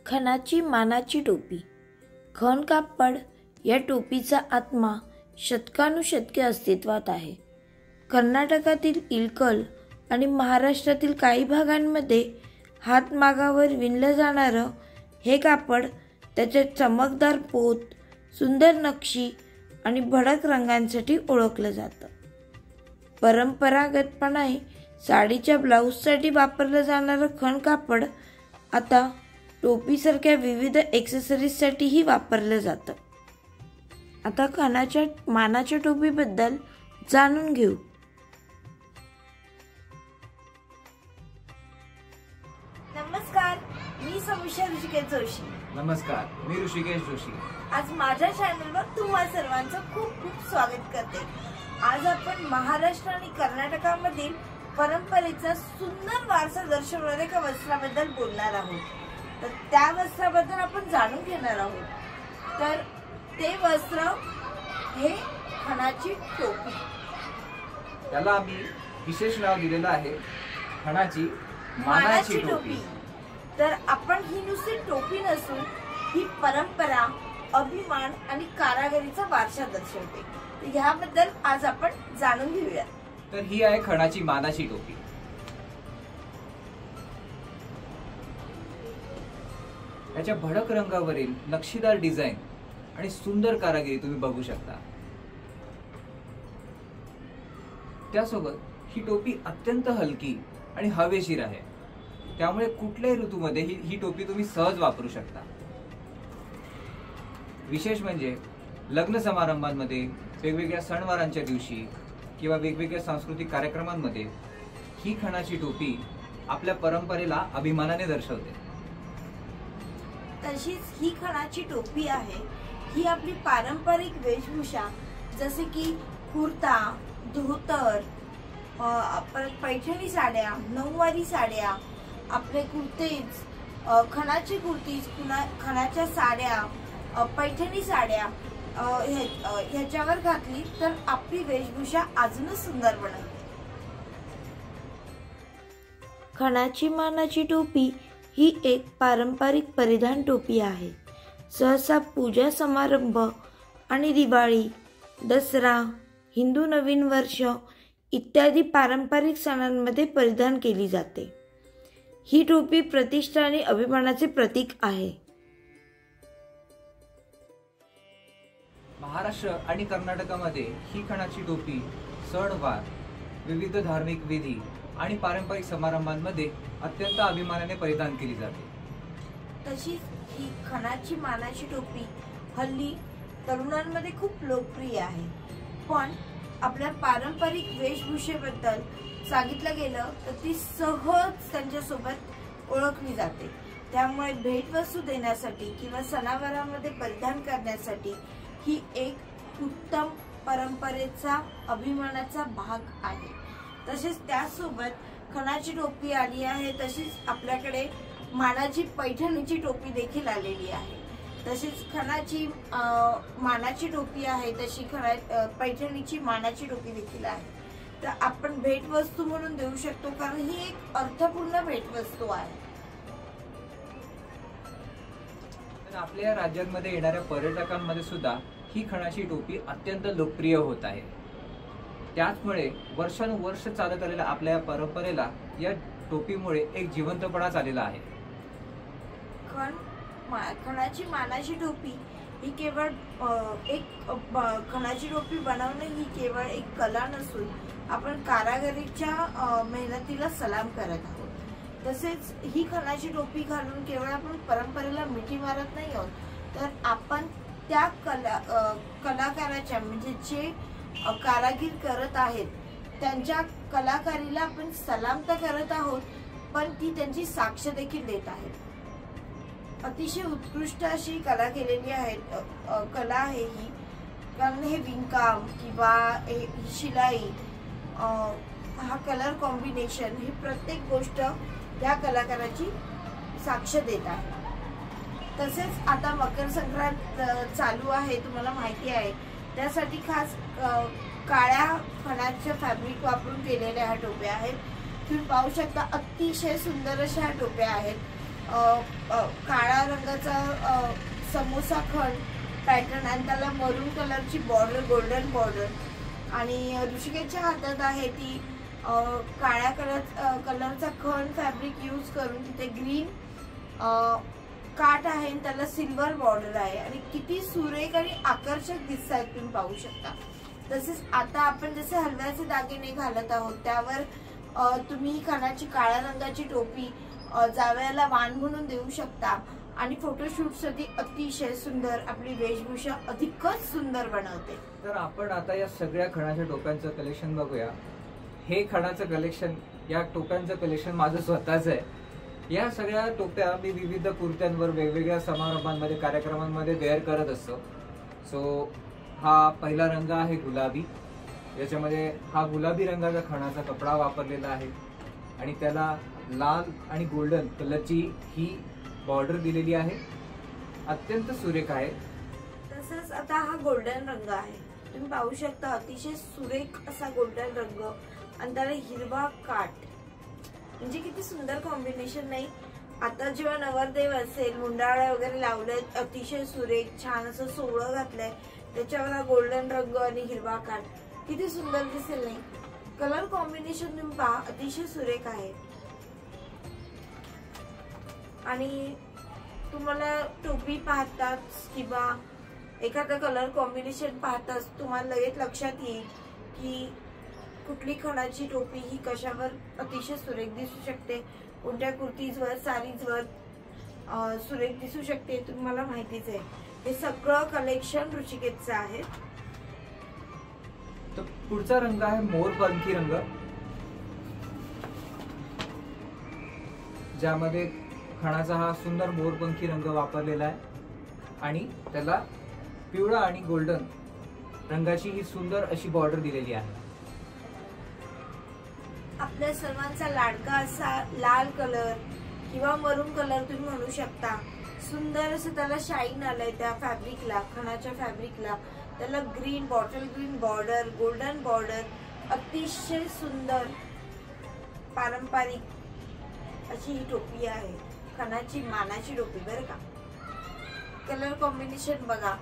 खणाची मानाची टोपी. खण कापड या टोपीचा आत्मा शतकानुशतके अस्तित्वात आहे. कर्नाटकातील इलकल आणि महाराष्ट्रातील काही भागांमध्ये हातमागावर विणलं जाणारं हे कापड त्याच्या चमकदार पोत, सुंदर नक्षी आणि भडक रंगांसाठी ओळखलं जातं. परंपरागतपणे साडीच्या ब्लाऊजसाठी वापरलं जाणारं खण कापड आता टोपीसारख्या विविध एक्सेसरीजसाठीही वापरलं जातं. आता खणाच्या मानाच्या टोपीबद्दल जाणून घेऊ. नमस्कार, मी समीक्षा ऋषिकेश जोशी. नमस्कार, मी ऋषिकेश जोशी. आज माझ्या चॅनलवर तुम्हा सर्वांचं खूप खूप स्वागत करते. आज आपण महाराष्ट्र आणि कर्नाटकामधील परंपरेचा सुंदर वारसा दर्शवणाऱ्या एका वस्त्राबद्दल बोलणार आहोत. तर त्या वस्त्राबद्दल आपण जाणून घेणार आहोत. तर ते वस्त्र हे खणाची टोपी. त्याला आम्ही विशेष नाव दिलेलं आहे खणाची मानाची टोपी. तर आपण ही नुसती टोपी नसून ही परंपरा, अभिमान आणि कारागिरीचा वारसा दर्शवते. तर ह्याबद्दल आज आपण जाणून घेऊया. तर ही आहे खणाची मानाची टोपी. याच्या भडक रंगावरील नक्षीदार डिझाईन आणि सुंदर कारागिरी तुम्ही बघू शकता. त्यासोबत ही टोपी अत्यंत हलकी आणि हवेशीर आहे. त्यामुळे कुठल्याही ऋतूमध्ये ही टोपी तुम्ही सहज वापरू शकता. विशेष म्हणजे लग्न समारंभांमध्ये, वेगवेगळ्या सणवारांच्या दिवशी किंवा वेगवेगळ्या सांस्कृतिक कार्यक्रमांमध्ये ही खणाची टोपी आपल्या परंपरेला अभिमानाने दर्शवते. तशीच ही खणाची टोपी आहे ही आपली पारंपरिक वेशभूषा जसे की कुर्ता, धोतर, पैठणी साड्या, नऊवारी साड्या, आपले कुर्तेज, खणाची कुर्तीज, खणाच्या साड्या, पैठणी साड्या ह्याच्यावर घातली तर आपली वेशभूषा अजूनच सुंदर बनेल. खणाची मानाची टोपी ही एक पारंपरिक परिधान टोपी आहे. सहसा पूजा समारंभ आणि दिवाळी, दसरा, हिंदू नवीन वर्ष इत्यादी पारंपरिक सणांमध्ये परिधान केली जाते. ही टोपी प्रतिष्ठा आणि अभिमानाचे प्रतीक आहे. महाराष्ट्र आणि कर्नाटकामध्ये ही खणाची टोपी सणवार, विविध धार्मिक विधी आणि पारंपरिक समारंभांमध्ये अत्यंत अभिमानाने परिधान केली जाते. तशीच ही खणाची मानाची टोपी हल्ली तरुणांमध्ये खूप लोकप्रिय आहे. पण आपल्या पारंपरिक वेशभूषेबद्दल सांगितलं गेलं तर ती सहज त्यांच्यासोबत ओळखली जाते. त्यामुळे भेटवस्तू देण्यासाठी किंवा सणावारामध्ये परिधान करण्यासाठी ही एक उत्तम परंपरेचा, अभिमानाचा भाग आहे. तसेच त्यासोबत खणाची टोपी आली आहे. तशीच आपल्याकडे मानाची पैठणीची टोपी देखील आलेली आहे. तशीच खणाची मानाची टोपी आहे, तशी पैठणीची मानाची टोपी देखील आहे. तर आपण भेटवस्तू म्हणून देऊ शकतो, कारण ही एक अर्थपूर्ण भेटवस्तू आहे. आपल्या राज्यांमध्ये येणाऱ्या पर्यटकांमध्ये सुद्धा ही खणाची टोपी अत्यंत लोकप्रिय होत आहे. त्याचमुळे वर्षानुवर्ष चालत आलेल्या आपल्या या परंपरेला या टोपीमुळे एक जिवंतपणा आलेला आहे. खणाची मानाची टोपी ही केवळ खणाची टोपी बनवणे ही केवळ एक कला नसून आपण कारागिरीच्या मेहनतीला सलाम करत आहोत. तसेच ही खणाची टोपी घालून केवळ आपण परंपरेला मिठी मारत नाही आहोत, तर आपण त्या कलाकाराच्या म्हणजे जे कारागीर करत आहेत त्यांच्या कलाकारीला आपण सलाम तर करत आहोत, पण ती त्यांची साक्ष देखील देत आहेत. अतिशय उत्कृष्ट अशी कला केलेली आहे, कला आहे ही. कारण हे विणकाम किंवा शिलाई, हा कलर कॉम्बिनेशन, ही प्रत्येक गोष्ट या कलाकाराची साक्ष देत आहे. तसेच आता मकर संक्रांत चालू आहे, तुम्हाला माहिती आहे. त्यासाठी खास काळ्या खणाच्या फॅब्रिक वापरून केलेल्या ह्या टोप्या आहेत. तुम्ही पाहू शकता, अतिशय सुंदर अशा ह्या टोप्या आहेत. काळा रंगाचा समोसा खण पॅटर्न आणि त्याला मरून कलरची बॉर्डर, गोल्डन बॉर्डर आणि ऋषिकेशच्या हातात आहे ती काळ्या कलरचा खण फॅब्रिक यूज करून तिथे ग्रीन काठ आहे आणि त्याला सिल्वर बॉर्डर आहे आणि किती सुरेख आणि आकर्षक दिसत आहेत तुम्ही पाहू शकता। तसेच आता आपण जसे हलव्याचे दागिने घालत आहोत त्यावर तुम्ही खणाची काळ्या रंगाची टोपी जावयाला वाण म्हणून देऊ शकता आणि फोटोशूट साठी अतिशय सुंदर आपली वेशभूषा अधिकच सुंदर बनवते। तर आपण आता या सगळ्या खणाच्या टोप्यांचं कलेक्शन बघूया। हे खणाचं कलेक्शन, या टोप्यांचं कलेक्शन माझं स्वतःच आहे। या सगळ्या टोप्या मी विविध कुर्त्यांवर वेगवेगळ्या समारंभांमध्ये, कार्यक्रमांमध्ये वेअर करत असतो। सो हा पहिला रंग आहे गुलाबी, याच्यामध्ये हा गुलाबी रंगाचा खणाचा कपडा वापरलेला आहे आणि त्याला लाल आणि गोल्डन कलरची ही बॉर्डर दिलेली आहे, अत्यंत सुरेख आहे। तसंच आता हा गोल्डन रंग आहे, तुम्ही पाहू शकता अतिशय सुरेख असा गोल्डन रंग आणि त्याला हिरवा काठ, म्हणजे किती सुंदर कॉम्बिनेशन नाही। आता जेव्हा नवरदेव असेल, मुंडाळ्या वगैरे लावल्यात, अतिशय सुरेख छान असं सोहळं घातलंय, त्याच्यावर हा गोल्डन रंग आणि हिरवा काठ किती सुंदर दिसेल नाही। कलर कॉम्बिनेशन तुम्ही पहा, अतिशय सुरेख आहे आणि तुम्हाला टोपी पाहताच किंवा एखादा कलर कॉम्बिनेशन पाहताच तुम्हाला लगेच लक्षात येईल की कुठली खणाची टोपी ही कशावर अतिशय सुरेख दिसू शकते, कोणत्या कुर्तीजवर, साडीजवर सुरेख दिसू शकते, तुम्हाला माहितीच आहे। हे सगळं कलेक्शन ऋषिकेशचं आहे। तर पुढचा रंग आहे मोरपंखी रंग, ज्यामध्ये खणाचा हा सुंदर मोरपंखी रंग वापरलेला आहे आणि त्याला पिवळा आणि गोल्डन रंगाची ही सुंदर अशी बॉर्डर दिलेली आहे। आपल्या सर्वांचा लाडका असा लाल कलर किंवा मरून कलर तुम्ही म्हणू शकता, सुंदर असं त्याला शाईन आलंय त्या फॅब्रिकला, खणाच्या फॅब्रिकला। त्याला green, bottle green border, golden border, अतिशय सुंदर पारंपरिक अशी ही टोपी आहे, खणाची मानाची टोपी बरं का। कलर कॉम्बिनेशन बघा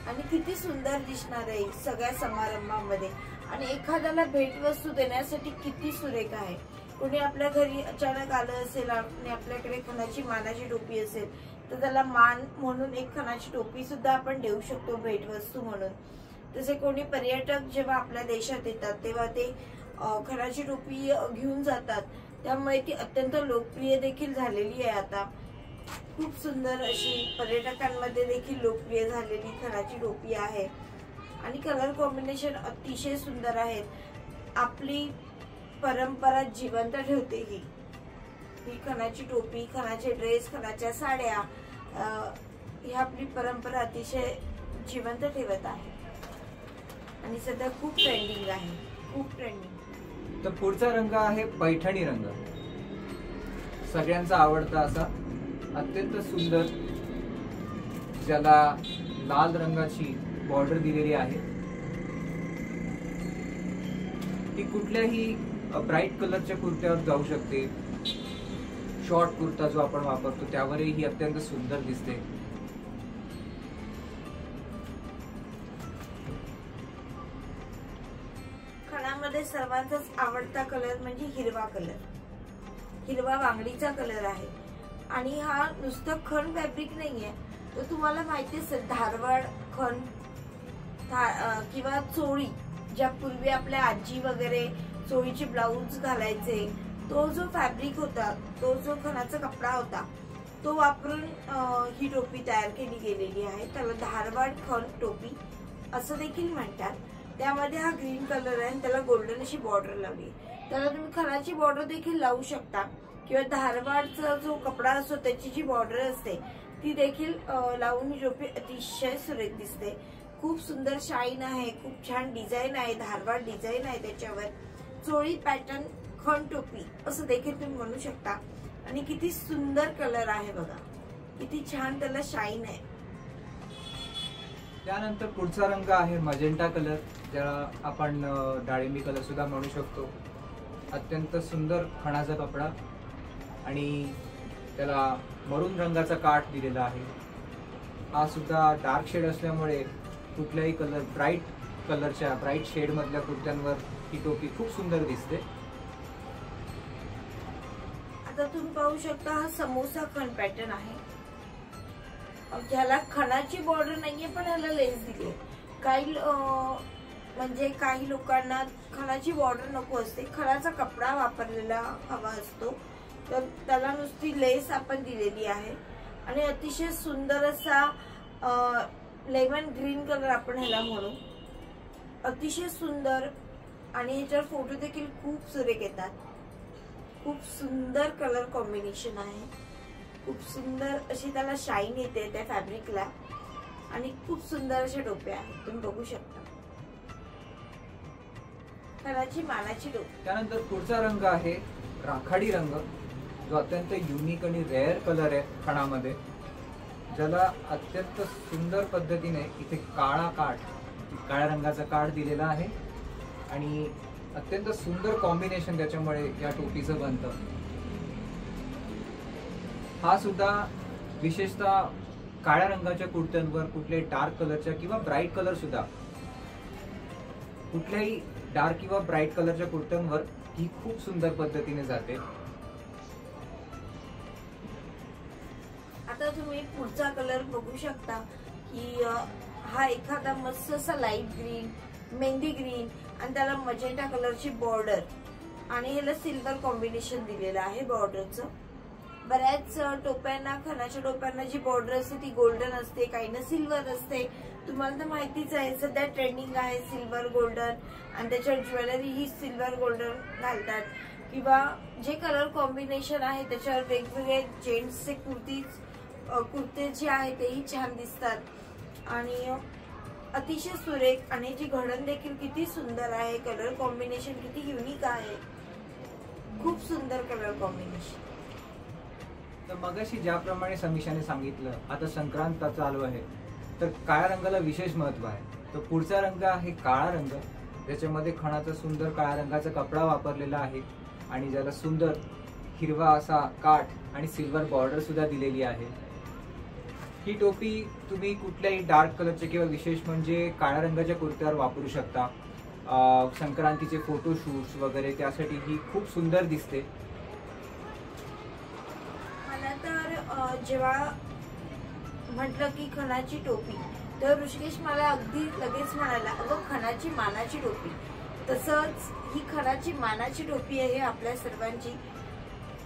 आणि किती सुंदर दिसणार आहे सगळ्या समारंभामध्ये आणि एखाद्याला भेटवस्तू देण्यासाठी किती सुरेख आहे। कोणी आपल्या घरी अचानक आलं असेल आणि आपल्याकडे खणाची मानाची टोपी असेल तर त्याला मान म्हणून एक खणाची टोपी सुद्धा आपण देऊ शकतो भेटवस्तू म्हणून। तसे कोणी पर्यटक जेव्हा आपल्या देशात येतात तेव्हा ते खणाची टोपी घेऊन जातात, त्यामुळे ती अत्यंत लोकप्रिय देखील झालेली आहे। आता खूप सुंदर अशी पर्यटकांमध्ये देखील लोकप्रिय झालेली खणाची टोपी आहे आणि कलर कॉम्बिनेशन अतिशय सुंदर आहेत। आपली परंपरा जिवंत ठेवते ही खणाची टोपी, खणाचे ड्रेस, खणाच्या साड्या, ही आपली परंपरा अतिशय जिवंत ठेवत आहे आणि सध्या खूप ट्रेंडिंग आहे, खूप ट्रेंडिंग। तर पुढचा रंग आहे पैठणी रंग, सगळ्यांचा आवडता असा अत्यंत सुंदर, ज्याला लाल रंगाची बॉर्डर दिलेली आहे। ती कुठल्याही ब्राईट कलरच्या कुर्त्यावर जाऊ शकते, शॉर्ट कुर्ता जो आपण वापरतो त्यावरही ही अत्यंत सुंदर दिसते। खणामध्ये सर्वांचाच आवडता कलर म्हणजे हिरवा कलर, हिरवा वांगडीचा कलर आहे आणि हा नुसतं खण फॅब्रिक नाहीये, तर तुम्हाला माहिती असेल धारवाड खण किंवा चोळी, ज्या पूर्वी आपल्या आजी वगैरे चोळीचे ब्लाऊज घालायचे, तो जो फॅब्रिक होता, तो जो खणाचा कपडा होता तो वापरून ही टोपी तयार केली गेलेली आहे। त्याला धारवाड खण टोपी असं देखील म्हणतात। त्यामध्ये हा ग्रीन कलर आहे आणि त्याला गोल्डन अशी बॉर्डर लावली, त्याला तुम्ही खणाची बॉर्डर देखील लावू शकता किंवा धारवाडचा जो कपडा असतो त्याची जी बॉर्डर असते ती देखील लावून ही टोपी अतिशय सुरेख दिसते। खूप सुंदर शाईन आहे, खूप छान डिझाईन आहे, धारवाड डिझाईन आहे त्याच्यावर, चोळी पॅटर्न खण टोपी असं देखील तुम्ही म्हणू शकता आणि किती सुंदर कलर आहे बघा, किती छान त्याला शाईन आहे। त्यानंतर पुढचा रंग आहे मजेंटा कलर, ज्याला आपण डाळिंबी कलर सुद्धा म्हणू शकतो। अत्यंत सुंदर खणाचा कपडा आणि त्याला मरून रंगाचा काठ दिलेला आहे। हा सुद्धा डार्क शेड असल्यामुळे कुठल्याही ब्राईट शेड मधल्या कुर्त्यांवर ही टोपी खूप सुंदर दिसते। आता तुम्ही पाहू शकता हा समोसा खण पॅटर्न आहे, ज्याला खणाची बॉर्डर नाहीये पण ह्याला लेस दिली आहे। काही लोकांना खणाची बॉर्डर नको असते, खणाचा कपडा वापरलेला हवा असतो, तर त्याला नुसती लेस आपण दिलेली आहे आणि अतिशय सुंदर असा लेमन ग्रीन कलर आपण ह्याला म्हणू, अतिशय सुंदर। आणि ह्याच्यावर फोटो देखील खूप सुरेख येतात। खूप सुंदर कलर कॉम्बिनेशन आहे, खूप सुंदर अशी त्याला शाईन येते त्या फॅब्रिकला आणि खूप सुंदर अशा टोप्या आहेत, तुम्ही बघू शकता। खणाची मानाची टोपी। त्यानंतर पुढचा रंग आहे राखाडी रंग, जो अत्यंत युनिक आणि रेअर कलर आहे खणामध्ये, ज्याला अत्यंत सुंदर पद्धतीने इथे काळ्या रंगाचा काठ दिलेला आहे आणि अत्यंत सुंदर कॉम्बिनेशन त्याच्यामुळे या टोपीचं बनतं। हा सुद्धा विशेषतः काळ्या रंगाच्या कुर्त्यांवर, कुठल्याही डार्क कलरच्या किंवा ब्राईट कलर सुद्धा, कुठल्याही डार्क किंवा ब्राईट कलरच्या कुर्त्यांवर ही खूप सुंदर पद्धतीने जाते। आता तुम्ही पुढचा कलर बघू शकता की हा एखादा मस्त असा लाईट ग्रीन, मेहंदी ग्रीन आणि त्याला मजेंटा कलरची बॉर्डर आणि ह्याला सिल्वर कॉम्बिनेशन दिलेलं आहे बॉर्डरचं। बऱ्याच टोप्यांना, खणाच्या टोप्यांना जी बॉर्डर असते ती गोल्डन असते, काहींना सिल्वर असते। तुम्हाला तर माहितीच आहे, सध्या ट्रेंडिंग आहे सिल्वर गोल्डन आणि त्याच्यावर ज्वेलरी ही सिल्वर गोल्डन घालतात, किंवा जे कलर कॉम्बिनेशन आहे त्याच्यावर वेगवेगळे जेंट्सचे कुर्ते जे आहे तेही छान दिसतात आणि अतिशय सुरेख। आणि जी घडण देखील किती सुंदर आहे, कलर कॉम्बिनेशन किती युनिक आहे, खूप सुंदर कलर कॉम्बिनेशन। तर मगाशी ज्याप्रमाणे समीक्षाने सांगितलं, आता संक्रांत चालू आहे तर काळ्या रंगाला विशेष महत्व आहे। तर पुढचा रंग आहे काळा रंग, ज्याच्यामध्ये खणाचा सुंदर काळ्या रंगाचा कपडा वापरलेला आहे आणि ज्याला सुंदर हिरवा असा काठ आणि सिल्वर बॉर्डर सुद्धा दिलेली आहे। ही टोपी तुम्ही कुठल्याही डार्क कलरच्या किंवा विशेष म्हणजे काळ्या रंगाच्या कुर्त्यावर वापरू शकता। संक्रांतीचे फोटोशूट्स वगैरे त्यासाठी ही खूप सुंदर दिसते। मला तर जेव्हा म्हटलं की खणाची टोपी, तर ऋषिकेश मला अगदी लगेच म्हणाला, अगं खणाची मानाची टोपी। तसंच ही खणाची मानाची टोपी आहे, आपल्या सर्वांची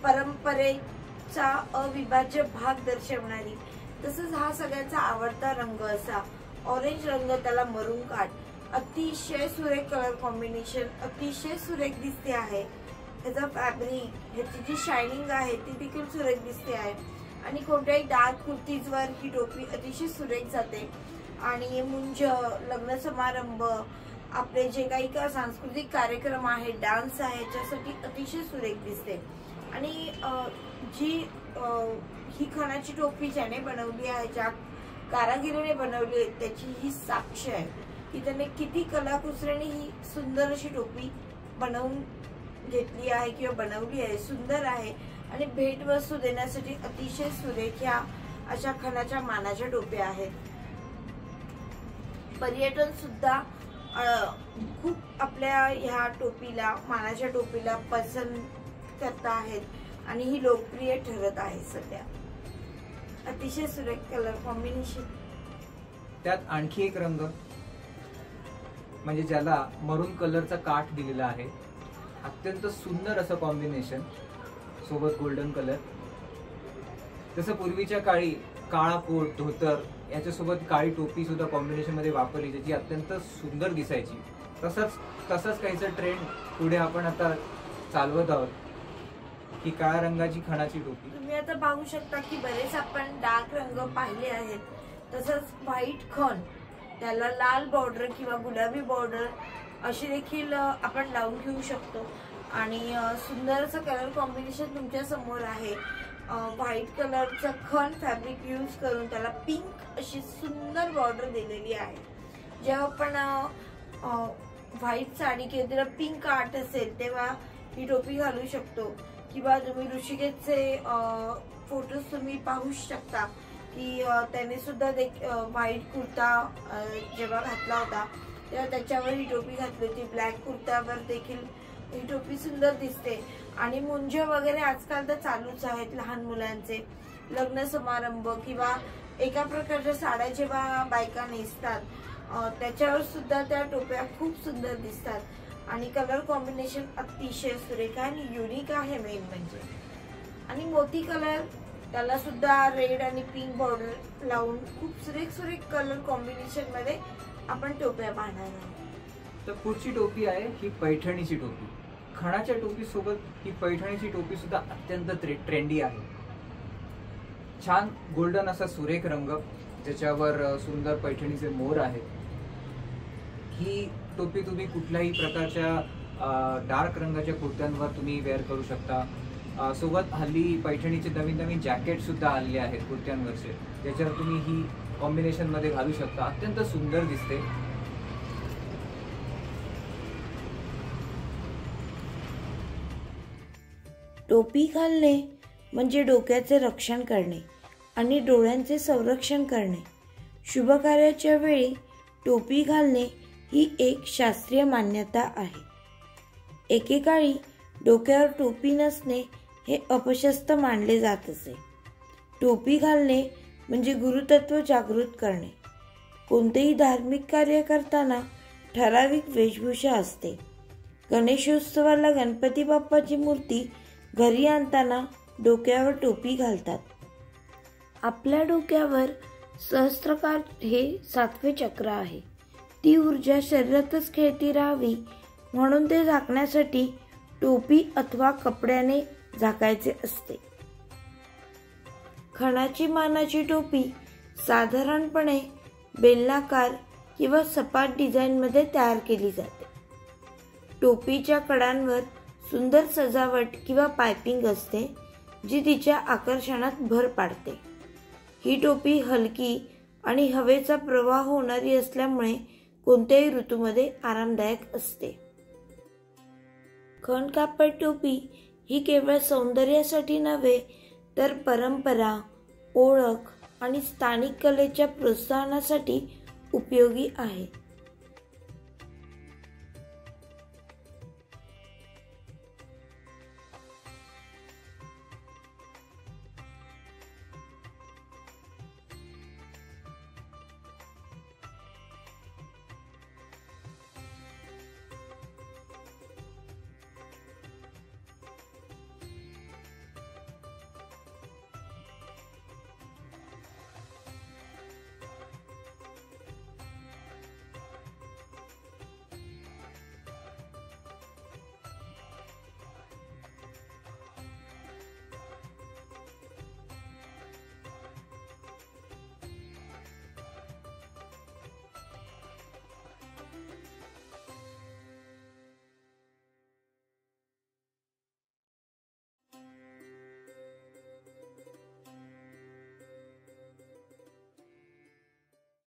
परंपरेचा अविभाज्य भाग दर्शवणारी। तसंच हा सगळ्यांचा आवडता रंग असा ऑरेंज रंग, त्याला मरून काठ, अतिशय सुरेख कलर कॉम्बिनेशन, अतिशय सुरेख दिसते आहे। ह्याचा फॅब्रिक, ह्याची जी शायनिंग आहे ती देखील सुरेख दिसते आहे आणि कोणत्याही डार्क कुर्तीजवर ही टोपी अतिशय सुरेख जाते आणि मुंज, लग्न समारंभ, आपले जे काही सांस्कृतिक कार्यक्रम आहे, डान्स आहे, याच्यासाठी अतिशय सुरेख दिसते। आणि ही खणाची टोपी ज्याने बनवली आहे, ज्या कारागिरीने बनवली आहे, त्याची ही साक्ष आहे की त्याने किती कलाकुसरीने ही सुंदर अशी टोपी बनवून घेतली आहे किंवा बनवली आहे, सुंदर आहे आणि भेटवस्तू देण्यासाठी अतिशय सुरेख ह्या अशा खणाच्या मानाच्या टोप्या आहेत। पर्यटन सुद्धा खूप आपल्या ह्या टोपीला, मानाच्या टोपीला पसंत करत आहेत आणि ही लोकप्रिय ठरत आहे सध्या। अतिशय सुरेख कलर कॉम्बिनेशन। त्यात आणखी एक रंग म्हणजे ज्याला मरून कलरचा काठ दिलेला आहे, अत्यंत सुंदर असं कॉम्बिनेशन सोबत गोल्डन कलर। जसं पूर्वीच्या काळी काळा कोट, धोतर याच्यासोबत काळी टोपी सुद्धा कॉम्बिनेशन मध्ये वापरली, ज्याची अत्यंत सुंदर दिसायची, तसंच काहीचं ट्रेंड पुढे आपण आता चालवत आहोत की काळ्या रंगाची खणाची टोपी। तुम्ही आता पाहू शकता की बरेच आपण डार्क रंग पाहिले आहेत, तसंच व्हाईट खण, त्याला लाल बॉर्डर किंवा गुलाबी बॉर्डर अशी देखील आपण लावून घेऊ शकतो आणि सुंदर असं कलर कॉम्बिनेशन तुमच्या समोर आहे। व्हाईट कलरचं खण फॅब्रिक यूज करून त्याला पिंक अशी सुंदर बॉर्डर दिलेली आहे। जेव्हा आपण व्हाईट साडी किंवा तिला पिंक आर्ट असेल तेव्हा ही टोपी घालू शकतो, किंवा तुम्ही ऋषिकेशचे फोटोज तुम्ही पाहू शकता की त्याने सुद्धा व्हाईट कुर्ता जेव्हा घातला होता तेव्हा त्याच्यावर ही टोपी घातली होती. ब्लॅक कुर्त्यावर देखील ही टोपी सुंदर दिसते. आणि मुंज वगैरे आजकाल तर चालूच आहेत. लहान मुलांचे लग्न समारंभ किंवा एका प्रकारच्या साड्या जेव्हा बायका नेसतात त्याच्यावर सुद्धा त्या टोप्या खूप सुंदर दिसतात. आणि कलर कॉम्बिनेशन अतिशय सुरेख आणि युनिक आहे मेन म्हणजे. आणि मोती कलर त्याला सुद्धा रेड आणि पिंक बॉर्डर लावून खूप सुरेख कलर कॉम्बिनेशन मध्ये आपण टोप्या पाहणार आहोत. तर पुढची टोपी आहे ही पैठणीची टोपी. खणाच्या टोपी सोबत ही पैठणीची टोपी सुद्धा अत्यंत ट्रेंडी आहे. छान गोल्डन असा सुरेख रंग ज्याच्यावर सुंदर पैठणीचे मोर आहेत. ही टोपी तुम्ही कुठल्याही प्रकारच्या डार्क रंगाच्या कुर्त्यांवर तुम्ही वेअर करू शकता. सोबत हल्ली पैठणीचे नवीन जॅकेट सुद्धा आलेले आहेत कुर्त्यांवरचे, ज्याच्यावर तुम्ही ही कॉम्बिनेशन मध्ये घालू शकता. अत्यंत सुंदर दिसते. टोपी घालणे म्हणजे डोक्याचे रक्षण करणे आणि डोळ्यांचे संरक्षण करणे. शुभ कार्याच्या वेळी टोपी घालणे ही एक शास्त्रीय मान्यता आहे. एकेकाळी डोक्यावर टोपी नसणे हे अपशस्त्र मानले जात असे. टोपी घालणे म्हणजे गुरुतत्व जागृत करणे. कोणतेही धार्मिक कार्य करताना ठराविक वेशभूषा असते. गणेशोत्सवाला गणपती बाप्पाची मूर्ती घरी आणताना डोक्यावर टोपी घालतात. आपल्या डोक्यावर सहस्त्रकार हे 7वे चक्र आहे. ती ऊर्जा शरीरातच खेळती राहावी म्हणून ते झाकण्यासाठी टोपी अथवा कपड्याने झाकायचे असते. खणाची मानाची टोपी साधारणपणे बेलनाकार किंवा सपाट डिझाईनमध्ये तयार केली जाते. टोपीच्या कडांवर सुंदर सजावट किंवा पायपिंग असते जी तिच्या आकर्षणात भर पाडते. ही टोपी हलकी आणि हवेचा प्रवाह होणारी असल्यामुळे कोणत्याही ऋतूमध्ये आरामदायक असते. खण कापड टोपी ही केवळ सौंदर्यासाठी नव्हे तर परंपरा, ओळख आणि स्थानिक कलेच्या प्रोत्साहनासाठी उपयोगी आहे.